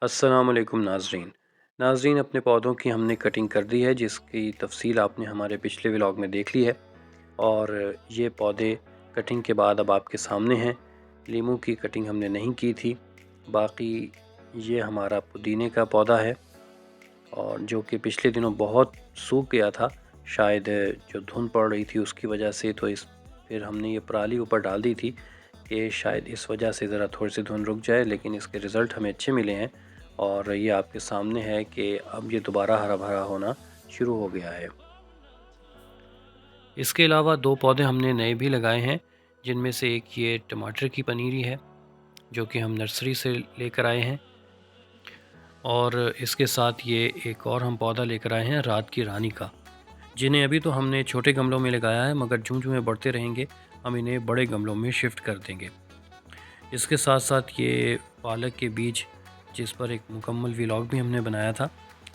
अस्सलाम वालेकुम नाज़रीन अपने पौधों की हमने कटिंग कर दी है, जिसकी तफसील आपने हमारे पिछले व्लॉग में देख ली है। और ये पौधे कटिंग के बाद अब आपके सामने हैं। लीमू की कटिंग हमने नहीं की थी। बाकी ये हमारा पुदीने का पौधा है, और जो कि पिछले दिनों बहुत सूख गया था, शायद जो धुंध पड़ रही थी उसकी वजह से। तो इस फिर हमने ये पराली ऊपर डाल दी थी कि शायद इस वजह से ज़रा थोड़ी सी धुंध रुक जाए, लेकिन इसके रिज़ल्ट हमें अच्छे मिले हैं। और ये आपके सामने है कि अब ये दोबारा हरा भरा होना शुरू हो गया है। इसके अलावा 2 पौधे हमने नए भी लगाए हैं, जिनमें से एक ये टमाटर की पनीरी है, जो कि हम नर्सरी से लेकर आए हैं। और इसके साथ ये एक और हम पौधा लेकर आए हैं रात की रानी का, जिन्हें अभी तो हमने छोटे गमलों में लगाया है, मगर जूं ये बढ़ते रहेंगे हम इन्हें बड़े गमलों में शिफ्ट कर देंगे। इसके साथ साथ ये पालक के बीज, जिस पर एक मुकम्मल व्लॉग भी हमने बनाया था।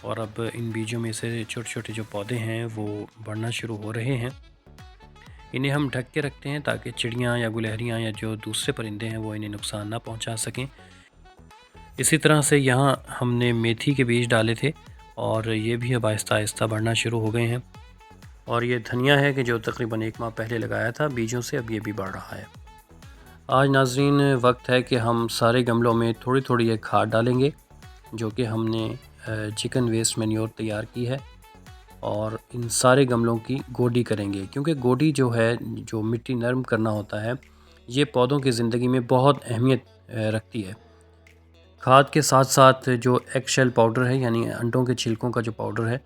और अब इन बीजों में से छोटे छोटे जो पौधे हैं वो बढ़ना शुरू हो रहे हैं। इन्हें हम ढक के रखते हैं ताकि चिड़ियाँ या गुलहरियाँ या जो दूसरे परिंदे हैं वो इन्हें नुकसान ना पहुंचा सकें। इसी तरह से यहाँ हमने मेथी के बीज डाले थे, और ये भी अब आहिस्ता आहिस्ता बढ़ना शुरू हो गए हैं। और ये धनिया है कि जो तकरीबन 1 माह पहले लगाया था बीजों से, अब ये भी बढ़ रहा है। आज नाज़रीन वक्त है कि हम सारे गमलों में थोड़ी थोड़ी ये खाद डालेंगे, जो कि हमने चिकन वेस्ट मैन्योर तैयार की है। और इन सारे गमलों की गोडी करेंगे, क्योंकि गोडी जो है, जो मिट्टी नरम करना होता है, ये पौधों की ज़िंदगी में बहुत अहमियत रखती है। खाद के साथ साथ जो एग शेल पाउडर है, यानी अंडों के छिलकों का जो पाउडर है,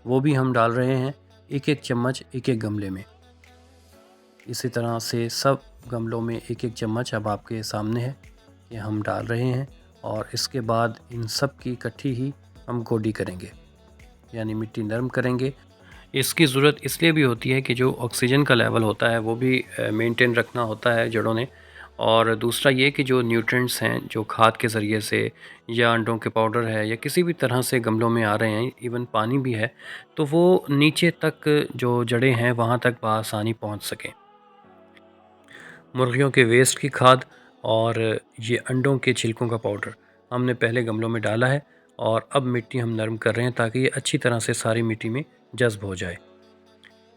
वो भी हम डाल रहे हैं, एक एक चम्मच एक एक गमले में। इसी तरह से सब गमलों में एक एक चम्मच अब आपके सामने है कि हम डाल रहे हैं। और इसके बाद इन सब की इकट्ठी ही हम गोडी करेंगे, यानी मिट्टी नरम करेंगे। इसकी ज़रूरत इसलिए भी होती है कि जो ऑक्सीजन का लेवल होता है वो भी मेंटेन रखना होता है जड़ों ने। और दूसरा ये कि जो न्यूट्रिएंट्स हैं, जो खाद के ज़रिए से या अंडों के पाउडर है या किसी भी तरह से गमलों में आ रहे हैं, इवन पानी भी है, तो वो नीचे तक जो जड़ें हैं वहाँ तक बआसानी पहुँच सकें। मुर्गियों के वेस्ट की खाद और ये अंडों के छिलकों का पाउडर हमने पहले गमलों में डाला है, और अब मिट्टी हम नरम कर रहे हैं ताकि ये अच्छी तरह से सारी मिट्टी में जज़्ब हो जाए।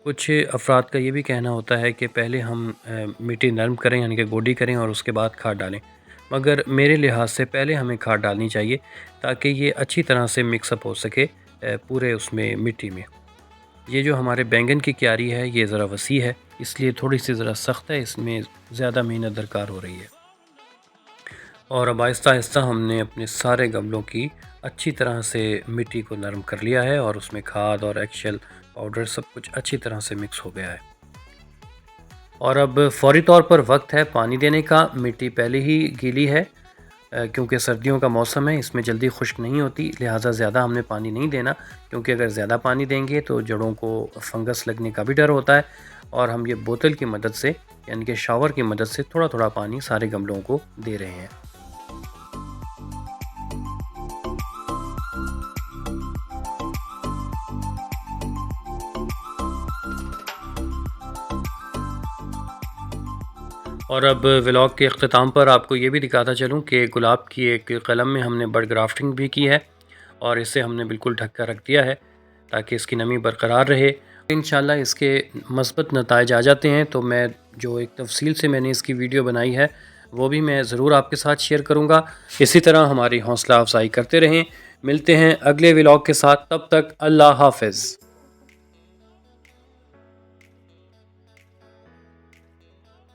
कुछ अफराद का ये भी कहना होता है कि पहले हम मिट्टी नरम करें, यानी कि गोडी करें, और उसके बाद खाद डालें। मगर मेरे लिहाज से पहले हमें खाद डालनी चाहिए ताकि ये अच्छी तरह से मिक्सअप हो सके पूरे उसमें मिट्टी में। ये जो हमारे बैंगन की क्यारी है ये ज़रा वसी है, इसलिए थोड़ी सी ज़रा सख्त है, इसमें ज़्यादा मेहनत दरकार हो रही है। और अब आहिस्ता आहिस्ता हमने अपने सारे गमलों की अच्छी तरह से मिट्टी को नरम कर लिया है, और उसमें खाद और एक्शल पाउडर सब कुछ अच्छी तरह से मिक्स हो गया है। और अब फौरी तौर पर वक्त है पानी देने का। मिट्टी पहले ही गीली है, क्योंकि सर्दियों का मौसम है, इसमें जल्दी खुश्क नहीं होती, लिहाजा ज़्यादा हमने पानी नहीं देना, क्योंकि अगर ज़्यादा पानी देंगे तो जड़ों को फंगस लगने का भी डर होता है। और हम ये बोतल की मदद से, यानी कि शावर की मदद से थोड़ा थोड़ा पानी सारे गमलों को दे रहे हैं। और अब व्लॉग के अख्ताम पर आपको ये भी दिखाता चलूँ कि गुलाब की एक कलम में हमने बड ग्राफ्टिंग भी की है, और इसे हमने बिल्कुल ढक कर रख दिया है ताकि इसकी नमी बरकरार रहे। इंशाल्लाह इसके मस्बत नताइज आ जाते हैं तो मैं जो एक तफसील से मैंने इसकी वीडियो बनाई है वो भी मैं ज़रूर आपके साथ शेयर करूँगा। इसी तरह हमारी हौसला अफजाई करते रहें। मिलते हैं अगले व्लॉग के साथ, तब तक अल्लाह हाफ़िज़।